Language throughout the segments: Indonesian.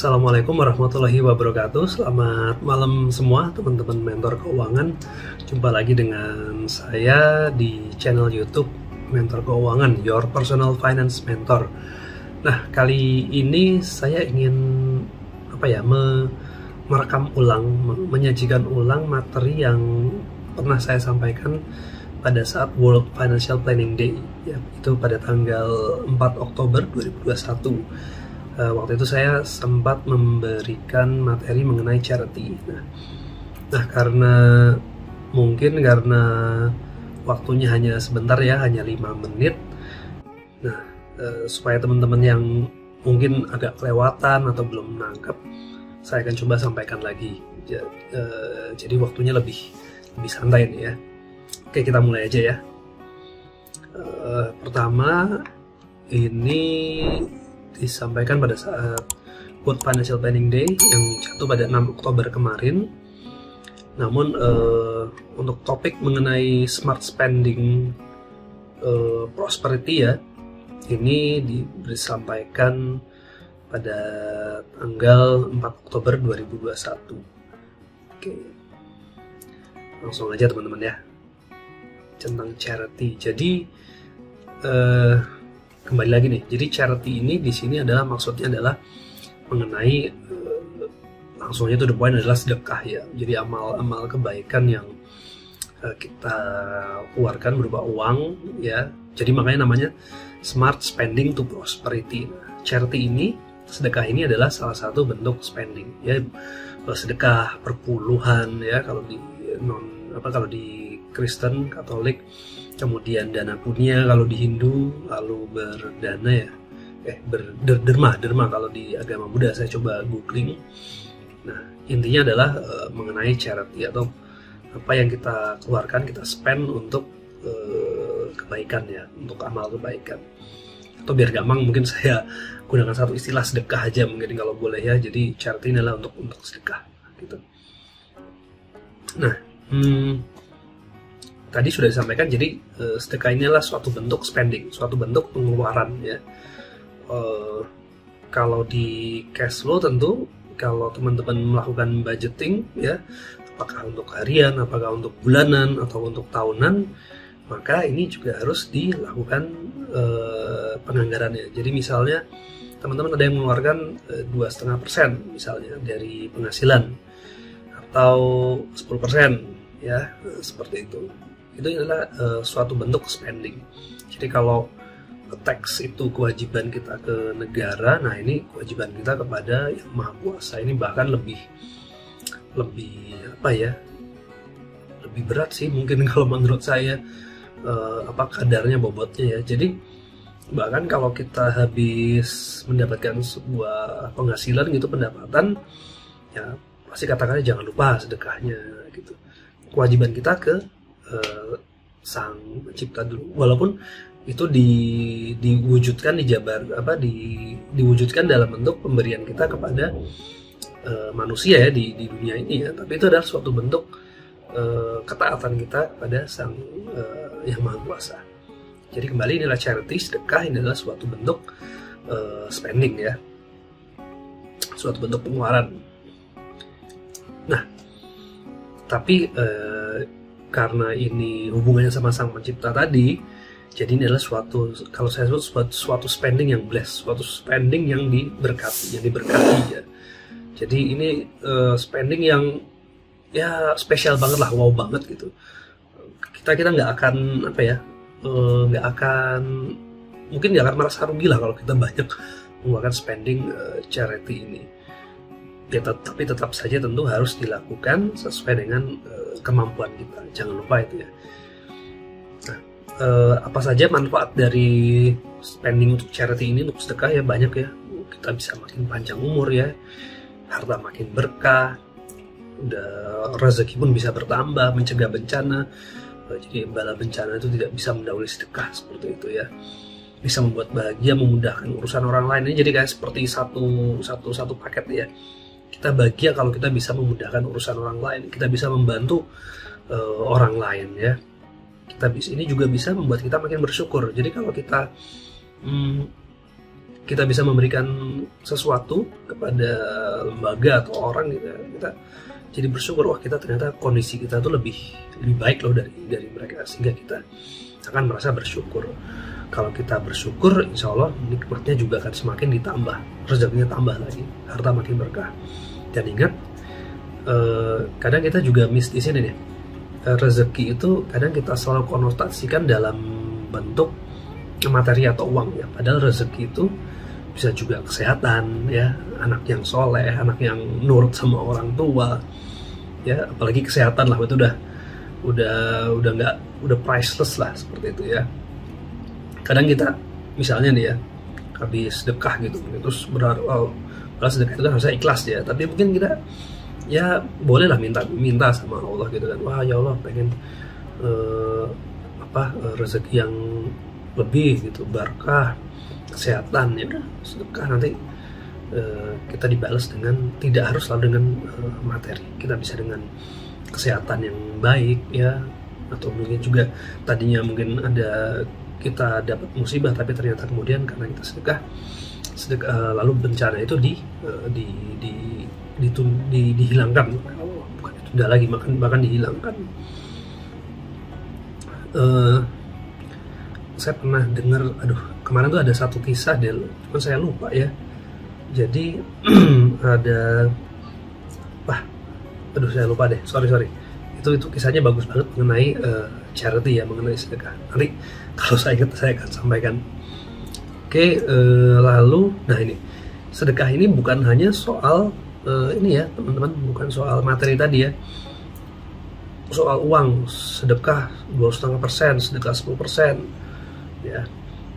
Assalamualaikum warahmatullahi wabarakatuh. Selamat malam semua teman-teman mentor keuangan. Jumpa lagi dengan saya di channel YouTube Mentor Keuangan, Your Personal Finance Mentor. Nah, kali ini saya ingin merekam ulang, menyajikan ulang materi yang pernah saya sampaikan pada saat World Financial Planning Day, ya, itu pada tanggal 4 Oktober 2021. Waktu itu saya sempat memberikan materi mengenai charity. Nah, karena waktunya hanya sebentar ya, hanya 5 menit. Nah, supaya teman-teman yang mungkin agak kelewatan atau belum menangkap, saya akan coba sampaikan lagi. Jadi waktunya lebih santai nih ya. Oke, kita mulai aja ya. Pertama, ini disampaikan pada saat World Financial Planning Day yang jatuh pada 6 Oktober kemarin. Namun untuk topik mengenai smart spending prosperity ya, ini disampaikan pada tanggal 4 Oktober 2021. Oke, langsung aja teman-teman ya, tentang charity. Jadi kembali lagi nih, jadi charity ini di sini adalah maksudnya adalah mengenai langsungnya to the point adalah sedekah ya. Jadi amal kebaikan yang kita keluarkan berupa uang ya. Jadi makanya namanya smart spending to prosperity. Nah, charity ini, sedekah ini adalah salah satu bentuk spending ya. Sedekah perpuluhan ya kalau di Kristen Katolik, kemudian dana punya kalau di Hindu, lalu berderma kalau di agama Buddha. Saya coba googling. Nah, intinya adalah mengenai charity atau apa yang kita keluarkan, kita spend untuk kebaikan ya, untuk amal kebaikan. Atau biar gampang mungkin saya gunakan satu istilah sedekah aja mungkin kalau boleh ya. Jadi charity adalah untuk sedekah gitu. Nah, tadi sudah disampaikan, jadi sedekah ini adalah suatu bentuk spending, suatu bentuk pengeluaran ya. Kalau di cash flow tentu, kalau teman-teman melakukan budgeting ya, apakah untuk harian, apakah untuk bulanan, atau untuk tahunan, maka ini juga harus dilakukan penganggarannya. Jadi misalnya teman-teman ada yang mengeluarkan 2,5% misalnya dari penghasilan, atau 10% ya, seperti itu. Itu adalah suatu bentuk spending. Jadi kalau tax itu kewajiban kita ke negara, nah ini kewajiban kita kepada yang Maha Kuasa. Ini bahkan lebih berat sih mungkin kalau menurut saya, kadarnya, bobotnya ya. Jadi bahkan kalau kita habis mendapatkan sebuah penghasilan gitu, pendapatan ya, pasti katakannya jangan lupa sedekahnya gitu. Kewajiban kita ke Sang Pencipta dulu, walaupun itu diwujudkan diwujudkan dalam bentuk pemberian kita kepada manusia ya di dunia ini ya, tapi itu adalah suatu bentuk ketaatan kita kepada Sang Yang Maha Kuasa. Jadi kembali, inilah charity, sedekah ini adalah suatu bentuk spending ya, suatu bentuk pengeluaran. Nah, tapi karena ini hubungannya sama Sang Pencipta tadi, jadi ini adalah kalau saya sebut suatu spending yang blessed, suatu spending yang diberkati ya. Jadi ini spending yang ya spesial banget lah, wow banget gitu. Kita nggak akan mungkin nggak akan merasa rugi lah kalau kita banyak mengeluarkan spending charity ini. Ya, tapi tetap saja tentu harus dilakukan sesuai dengan kemampuan kita. Jangan lupa itu ya. Nah, apa saja manfaat dari spending untuk charity ini, untuk sedekah ya? Banyak ya. Kita bisa makin panjang umur ya, harta makin berkah, rezeki pun bisa bertambah, mencegah bencana. Jadi bala bencana itu tidak bisa mendahului sedekah, seperti itu ya. Bisa membuat bahagia, memudahkan urusan orang lain. Ini jadi kayak seperti satu paket ya. Kita bahagia kalau kita bisa memudahkan urusan orang lain, kita bisa membantu orang lain ya. Ini juga bisa membuat kita makin bersyukur. Jadi kalau kita kita bisa memberikan sesuatu kepada lembaga atau orang gitu, kita jadi bersyukur, wah kita ternyata kondisi kita tuh lebih baik loh dari mereka, sehingga kita akan merasa bersyukur. Kalau kita bersyukur, insya Allah nikmatnya juga akan semakin ditambah, rezekinya tambah lagi, harta makin berkah. Dan ingat, kadang kita juga miss di sini nih, rezeki itu kadang kita selalu konotasikan dalam bentuk materi atau uang ya, padahal rezeki itu bisa juga kesehatan ya, anak yang soleh, anak yang nurut sama orang tua ya, apalagi kesehatan lah, itu udah priceless lah, seperti itu ya. Kadang kita misalnya nih ya, habis sedekah gitu, terus berharap sedekah itu kan harusnya ikhlas ya, tapi mungkin kita ya bolehlah minta sama Allah gitu kan, wah ya Allah pengen rezeki yang lebih gitu, berkah, kesehatan, ya udah sedekah, nanti kita dibalas dengan, tidak harus selalu dengan materi, kita bisa dengan kesehatan yang baik ya, atau mungkin juga tadinya mungkin kita dapat musibah, tapi ternyata kemudian karena kita sedekah lalu bencana itu dihilangkan, bukan ditunda lagi, bahkan dihilangkan. Saya pernah dengar, kemarin tuh ada satu kisah deh, cuman saya lupa ya. Jadi ada, saya lupa deh, sorry. Itu kisahnya bagus banget mengenai charity ya, mengenai sedekah. Nanti kalau saya ingat saya akan sampaikan. Oke, lalu, nah ini sedekah ini bukan hanya soal ini ya teman-teman, bukan soal materi tadi ya, soal uang, sedekah 2,5%, sedekah 10% ya.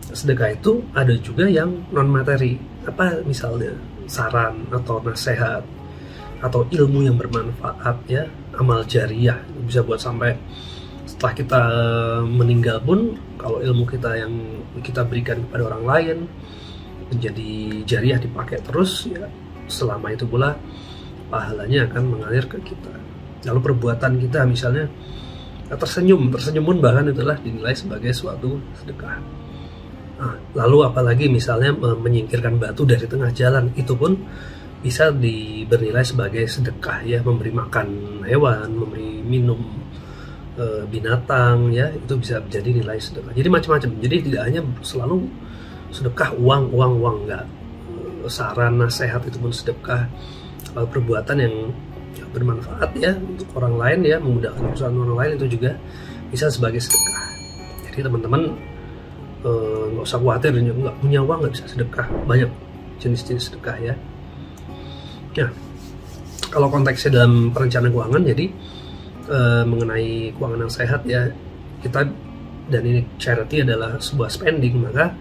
Sedekah itu ada juga yang non materi, apa misalnya saran atau nasihat atau ilmu yang bermanfaat ya, amal jariah, bisa buat sampai setelah kita meninggal pun, kalau ilmu kita yang kita berikan kepada orang lain menjadi jariah, dipakai terus ya, selama itu pula pahalanya akan mengalir ke kita. Lalu perbuatan kita misalnya tersenyum pun bahkan itulah dinilai sebagai suatu sedekah. Nah, lalu apalagi misalnya menyingkirkan batu dari tengah jalan, itu pun bisa bernilai sebagai sedekah ya, memberi makan hewan, memberi minum binatang ya, itu bisa menjadi nilai sedekah. Jadi macam-macam. Jadi tidak hanya selalu sedekah uang enggak. Saran, nasihat itu pun sedekah. Perbuatan yang bermanfaat ya untuk orang lain ya, memudahkan urusan orang lain, itu juga bisa sebagai sedekah. Jadi teman-teman nggak usah khawatir nggak punya uang nggak bisa sedekah, banyak jenis-jenis sedekah ya. Nah, kalau konteksnya dalam perencanaan keuangan, jadi mengenai keuangan yang sehat ya, kita, dan ini charity adalah sebuah spending, maka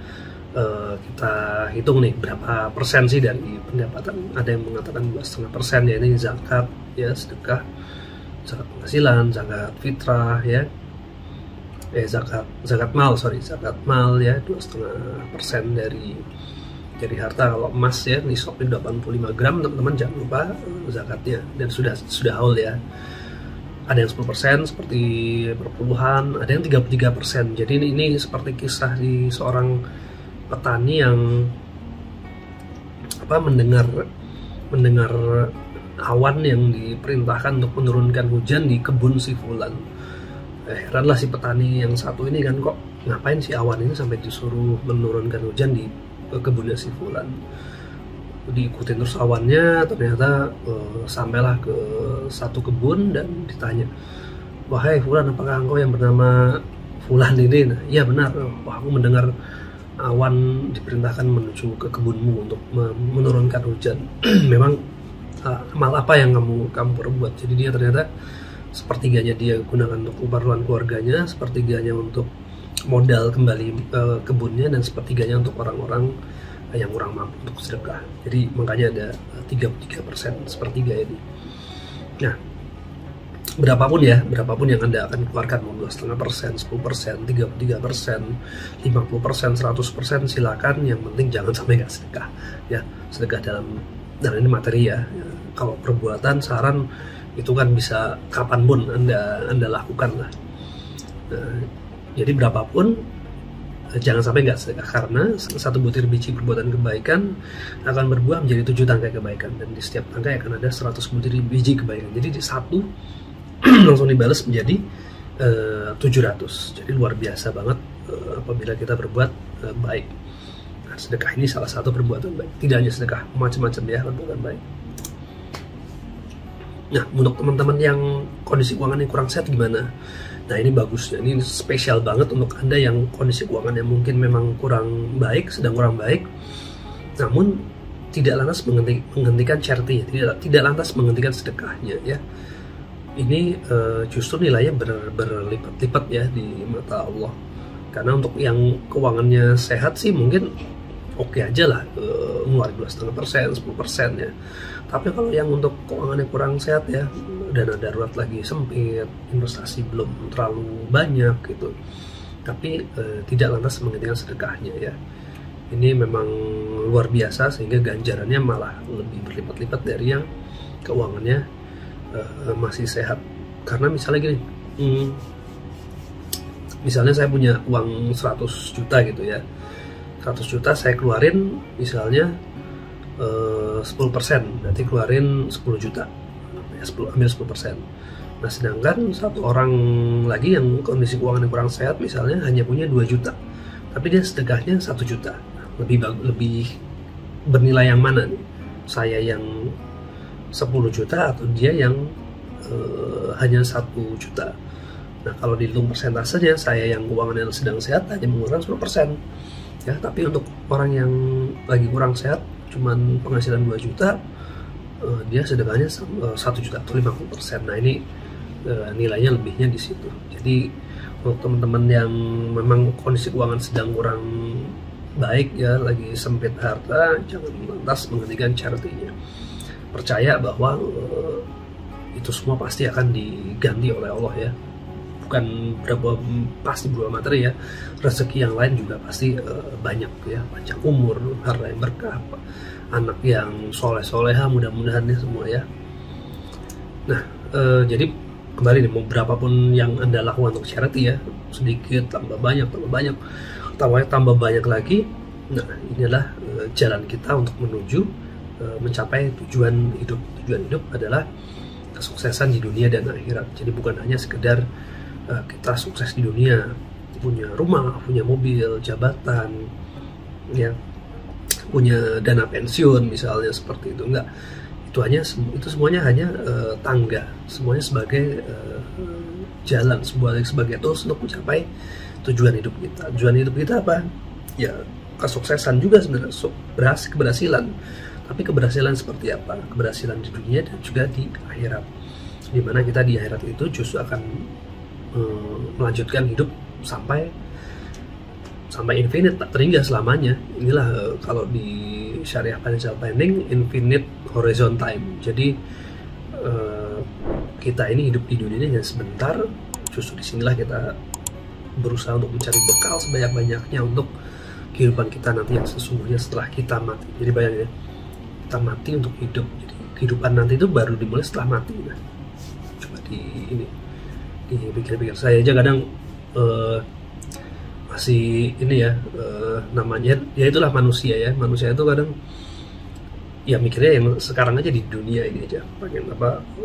kita hitung nih berapa persen sih dari pendapatan. Ada yang mengatakan 2,5% ya, ini zakat ya, sedekah, zakat penghasilan, zakat fitrah ya, zakat mal ya, 2,5% dari harta. Kalau emas ya, nisabnya 85 gram, teman-teman jangan lupa zakatnya, dan sudah haul ya. Ada yang 10% seperti perpuluhan, ada yang 33%. Jadi ini seperti kisah di seorang petani yang mendengar awan yang diperintahkan untuk menurunkan hujan di kebun si fulan. Heranlah si petani yang satu ini kan, kok ngapain si awan ini sampai disuruh menurunkan hujan di kebunnya si fulan. Diikutin terus awannya, ternyata sampailah ke satu kebun dan ditanya, wahai fulan, apakah engkau yang bernama fulan ini? Nah, iya benar, wah aku mendengar awan diperintahkan menuju ke kebunmu untuk menurunkan hujan. Memang amal apa yang kamu perbuat? Jadi dia ternyata sepertiganya dia gunakan untuk keperluan keluarganya, sepertiganya untuk modal kembali kebunnya, dan sepertiganya untuk orang-orang yang kurang mampu untuk sedekah. Jadi makanya ada 33%, sepertiga ini. Nah, berapapun yang Anda akan keluarkan, mau 2,5%, 10%, 33%, 50%, 100%, silakan. Yang penting jangan sampai nggak sedekah ya. Sedekah dalam ini materi ya. Kalau perbuatan, saran, itu kan bisa kapanpun Anda lakukan lah. Nah, jadi berapapun jangan sampai nggak sedekah, karena satu butir biji perbuatan kebaikan akan berbuah menjadi 7 tangkai kebaikan, dan di setiap tangkai akan ada 100 butir biji kebaikan. Jadi di satu langsung dibalas menjadi 700. Jadi luar biasa banget apabila kita berbuat baik. Nah, sedekah ini salah satu perbuatan baik. Tidak hanya sedekah, macam-macam ya perbuatan baik. Nah, untuk teman-teman yang kondisi keuangannya kurang sehat gimana? Nah, ini bagus ya. Ini spesial banget untuk Anda yang kondisi keuangannya mungkin memang kurang baik, sedang kurang baik, namun tidak lantas menghentikan charity, tidak lantas menghentikan sedekahnya ya. Ini justru nilainya berlipat-lipat ya di mata Allah. Karena untuk yang keuangannya sehat sih mungkin oke aja lah, ngeluarin 2,5%, 10% ya. Tapi kalau yang untuk keuangannya kurang sehat ya, dana darurat lagi sempit, investasi belum terlalu banyak gitu, tapi tidak lantas menghentikan sedekahnya ya. Ini memang luar biasa, sehingga ganjarannya malah lebih berlipat-lipat dari yang keuangannya masih sehat. Karena misalnya gini, misalnya saya punya uang 100 juta gitu ya, 100 juta saya keluarin misalnya 10%, berarti keluarin 10 juta ya, ambil 10%. Nah, sedangkan satu orang lagi yang kondisi keuangan yang kurang sehat misalnya hanya punya 2 juta, tapi dia sedekahnya 1 juta. Lebih bernilai yang mana nih? Saya yang 10 juta atau dia yang hanya 1 juta? Nah, kalau dihitung persentasenya, saya yang keuangannya sedang sehat hanya mengeluarkan 10% ya, tapi untuk orang yang lagi kurang sehat cuman penghasilan 2 juta, dia sedekahnya 1 juta atau 50%. Nah, ini nilainya lebihnya di situ. Jadi untuk teman-teman yang memang kondisi keuangan sedang kurang baik ya, lagi sempit harta, jangan lantas menghentikan charity-nya. Percaya bahwa itu semua pasti akan diganti oleh Allah ya. Bukan pasti berupa materi ya, rezeki yang lain juga pasti banyak ya, panjang umur, harta yang berkah, anak yang soleh-soleha, mudah-mudahan ya semua ya. Nah, jadi kembali nih, mau berapapun yang Anda lakukan untuk charity ya, sedikit tambah banyak, tambah banyak lagi. Nah, inilah jalan kita untuk menuju mencapai tujuan hidup. Tujuan hidup adalah kesuksesan di dunia dan akhirat. Jadi bukan hanya sekedar kita sukses di dunia, punya rumah, punya mobil, jabatan, ya, punya dana pensiun misalnya, seperti itu. Enggak, itu semuanya hanya tangga, semuanya sebagai jalan, sebagai tools untuk mencapai tujuan hidup kita. Tujuan hidup kita apa? Ya, kesuksesan juga sebenarnya, keberhasilan. Tapi keberhasilan seperti apa? Keberhasilan di dunia dan juga di akhirat. Dimana kita di akhirat itu justru akan melanjutkan hidup sampai infinite, tak terhingga selamanya. Inilah kalau di syariah financial planning, infinite horizon time. Jadi kita ini hidup di dunia ini hanya sebentar. Justru disinilah kita berusaha untuk mencari bekal sebanyak-banyaknya untuk kehidupan kita nanti yang sesungguhnya setelah kita mati. Jadi bayangin ya, kita mati untuk hidup. Jadi kehidupan nanti itu baru dimulai setelah mati. Nah, coba dipikir-pikir. Saya aja kadang masih ini ya, namanya ya itulah manusia ya. Manusia itu kadang ya mikirnya yang sekarang aja di dunia ini aja, pengen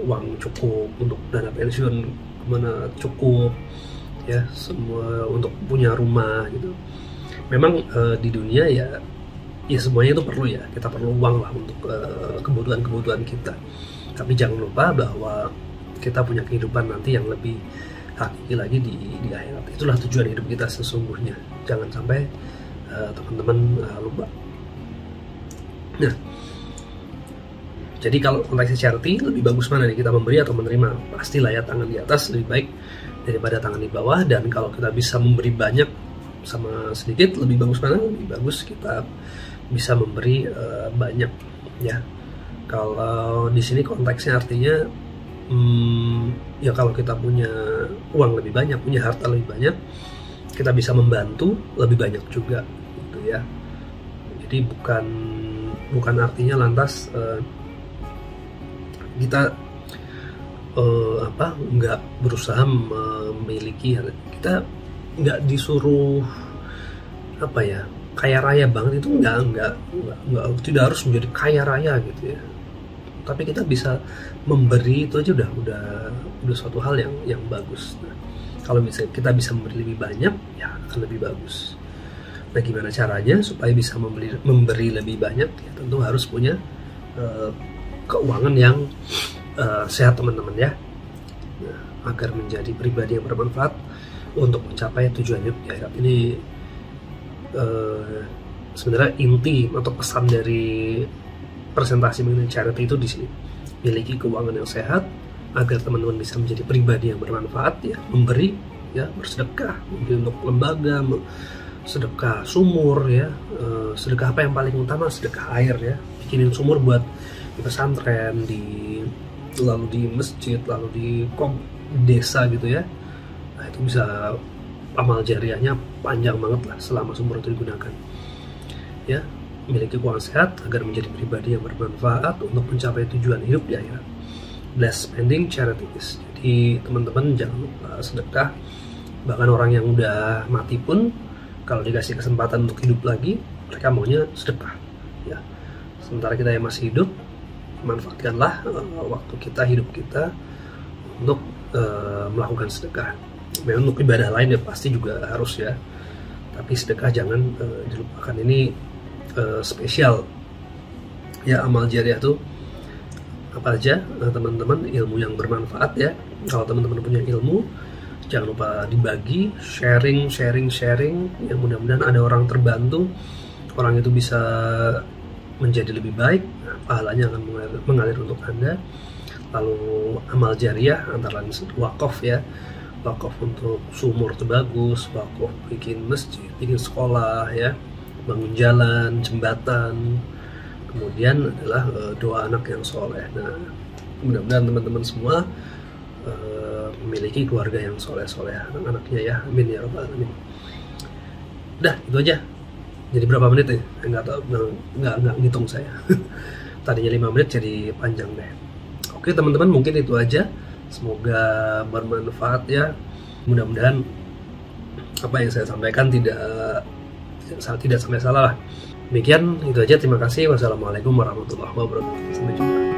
uang cukup untuk dana pensiun, kemana cukup ya, semua untuk punya rumah gitu. Memang di dunia ya semuanya itu perlu ya, kita perlu uang lah untuk kebutuhan kita. Tapi jangan lupa bahwa kita punya kehidupan nanti yang lebih hakiki lagi di akhirat. Itulah tujuan hidup kita sesungguhnya. Jangan sampai teman-teman lupa. Nah, jadi kalau konteksnya charity, lebih bagus mana nih, kita memberi atau menerima? Pastilah ya, tangan di atas lebih baik daripada tangan di bawah. Dan kalau kita bisa memberi banyak sama sedikit, lebih bagus mana? Lebih bagus kita bisa memberi banyak ya. Kalau di sini konteksnya artinya ya kalau kita punya uang lebih banyak, punya harta lebih banyak, kita bisa membantu lebih banyak juga gitu ya. Jadi bukan artinya lantas kita nggak berusaha memiliki, kita nggak disuruh apa ya, kaya raya banget, itu enggak, tidak harus menjadi kaya raya gitu ya. Tapi kita bisa memberi, itu aja udah suatu hal yang bagus. Nah, kalau misalnya kita bisa memberi lebih banyak, ya akan lebih bagus. Nah, gimana caranya supaya bisa memberi lebih banyak? Ya, tentu harus punya keuangan yang sehat, teman-teman ya. Nah, agar menjadi pribadi yang bermanfaat untuk mencapai tujuan hidup di akhirat. Ini sebenarnya inti atau pesan dari presentasi mengenai charity itu di sini. Miliki keuangan yang sehat agar teman-teman bisa menjadi pribadi yang bermanfaat ya, memberi ya, bersedekah mungkin untuk lembaga, sedekah sumur ya, sedekah apa yang paling utama, sedekah air ya, bikinin sumur buat di pesantren, lalu di masjid, lalu di desa gitu ya. Nah, itu bisa amal jariahnya panjang banget lah selama sumur itu digunakan ya. Memiliki keuangan sehat agar menjadi pribadi yang bermanfaat untuk mencapai tujuan hidup di akhirat. Bless spending charities. Jadi teman-teman jangan lupa sedekah. Bahkan orang yang udah mati pun kalau dikasih kesempatan untuk hidup lagi, mereka maunya sedekah ya. Sementara kita yang masih hidup, manfaatkanlah waktu kita, hidup kita untuk melakukan sedekah. Memang untuk ibadah lain ya pasti juga harus ya, tapi sedekah jangan dilupakan. Ini spesial ya, amal jariah tuh apa aja teman-teman, ilmu yang bermanfaat ya. Kalau teman-teman punya ilmu, jangan lupa dibagi, sharing yang mudah-mudahan ada orang terbantu, orang itu bisa menjadi lebih baik, pahalanya akan mengalir untuk Anda. Lalu amal jariah antara lain wakaf ya, wakaf untuk sumur itu bagus, wakaf bikin masjid, bikin sekolah ya, bangun jalan, jembatan. Kemudian adalah doa anak yang soleh. Nah, mudah-mudahan teman-teman semua memiliki keluarga yang soleh-soleh anak-anaknya ya, amin ya rabbal alamin. Udah, itu aja. Jadi berapa menit nih? Nggak tahu, nggak ngitung saya. Tadinya 5 menit jadi panjang deh. Oke teman-teman, mungkin itu aja. Semoga bermanfaat ya. Mudah-mudahan apa yang saya sampaikan tidak sampai salah lah. Demikian, itu aja. Terima kasih. Wassalamualaikum warahmatullahi wabarakatuh. Sampai jumpa.